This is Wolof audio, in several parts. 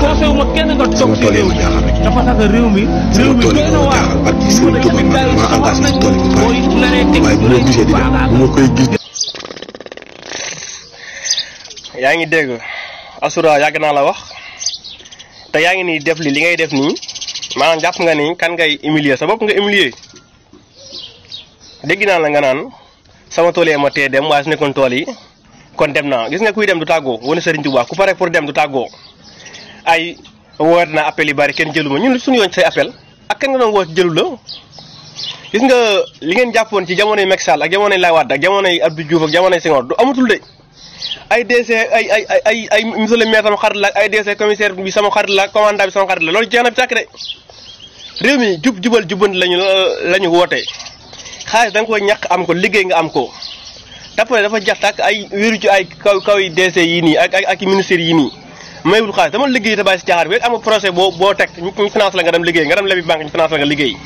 conseil wu ma kenn nga toog ci réew mi dafa tax réew mi doy na waar yaa ngi dégg Asura yàgg naa la wax te yaa ngi nii def li ngay def nii maanaam jàpp nga ni kan ngay humilier sa bopp nga humilier dégg naa la nga naan sama tool yi ma tee dem waaye su nekkoon tool yi kon dem naa gis nga kuy dem du tàggoo wane Serigne Touba ku pare pour dem du tàggoo ay woote naa appel yu bari kenn jëlu ma ñun suñu yoon say appel ak kan nga doon woote jëlu la gis nga li ngeen jàppoon ci jamonoy Macky Sall ak jamonoy Laye Wade ak jamonoy Abdou Diouf ak jamonoy Senghor du amatul de ay DC ay monsieur le maire sama xarit la ay DC commissaire bi sama xarit la commandant bi sama xarit la loolu jeex na bi tàkk de réew mi jubal jubbanti lañu woote xaalis da nga koy ñàkk am ko liggéey nga am ko d'après dafa jax tàkk ay wéeru ci ay kaw yi DC yi nii ak ministère yi nii maywul xaalis dama liggéey te bàyyi si caaxaar bi am projet boo teg ñu finance la nga dem liggéey nga dem lebi banque ñu finance la nga liggéey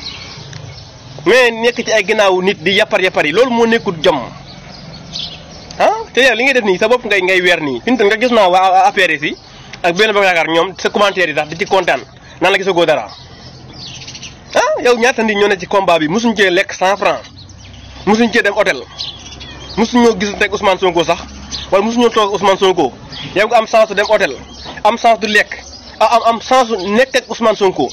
mais nekk ci ay ginnaaw nit di yappar yi loolu moo nekkul jom te yow li ngay def nii sa bopp ngay weer nii fi nga gis naa waa APR yi ak benn ba yaakaar ñoom sa commentaire yi sax di ci kontaan naan la gisagoo dara yow ñaata nit ñoo ne ci combat bi mosuñ cee lekk 100 francs mosuñ cee dem hôtel mosuñoo gis teg Ousmane Sonko sax wala mosuñoo toog Ousmane Sonko yow nga am chance dem hôtel am chance du lekk am chance nekk ak Ousmane Sonko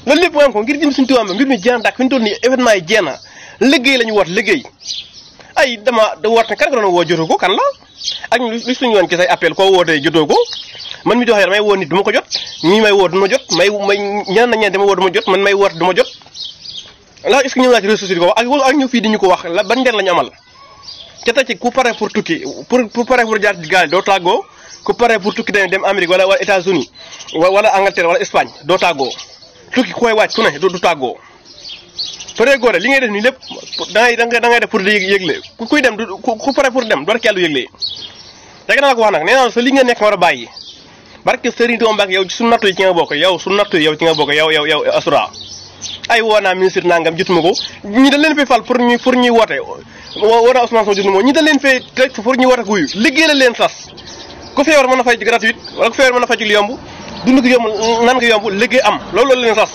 loolu lépp nga am ko ngir jëm suñu tubaab mbir mi jeex na fi ñu toll nii événement yi jeex na liggéey la ñu woot liggéey ay dama da woot ne kan nga doon woo jotoo ko kan la ak li suñu yoon ci say appel koo wootee jotoo ko man mi doxee damay woo nit du ma ko jot ñii may woo du ma jot may ñeneen na ñeent dama woo du ma jot man may woot du ma jot là est-ce que ñëw naa ci réseaux sociaux ko wax ak ñëw fii di ñu ko wax la ban njëriñ la ñu amal ca tey ci ku pare pour tukki pour pare pour jaar ci gaal doo tàggoo ku pare pour tukki dem Amérique wala États-Unis wala Angleterre wala Espagne doo tàggoo tukki koy wàcc ku ne du tàggoo pare góore li ngay def nii lépp da ngay def pour di yëgle kuy dem ku pare pour dem door kellu yëgle rek naa ko wax nag nee naa sa li nga nekk war a bàyyi barke Serigne Touba Mbacke yow su nattu yi ci nga bokk yow su nattu yow ci nga bokk yow Asura ay woo naa ministre nangam jotuma ko ñi dañ leen fay fal pour ñuy woote woo naa Ousmane Sonko jotuma ko ñi dañ leen fay teg pour ñuy woote kuyu liggéey la leen sas ku feebar mën a fay ci gratuite wala ku feebar mën a fay ci lu yomb dund ko yomb nan nga yomb liggéey am loolu leen sas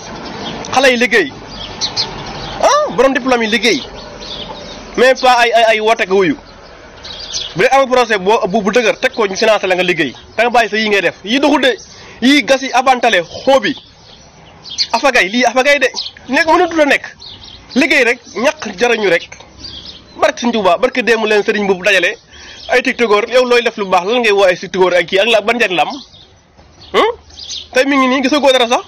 xale yi liggéey borom diplôme yi liggéey mais pas ay woote ak wuyu bu dee am projet bu dëgër teg ko ñu financé la nga liggéey da nga bàyyi sa yi ngay def yi doxul de yii gas yi abantale xoobi afagay lii afagay de nekk mënatul a nekk liggéey rek ñàkk jarañu rek barke Sëriñ Tuubaa barke déemu leen sëriñ boobu dajale ay tiktokor yow looy def lu baax lan ngay woo ay tiktokor ak kii ak la ban njëriñ la am tey mi ngi nii gisagoo dara sax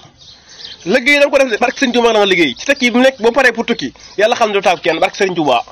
liggéey da nga ko def de barke Sëriñ Tuubaa la nga liggéey ci tekki bi mu nekk boo paree pour tukki yàlla xam ne doo tàggu kenn barke Sëriñ Tuubaa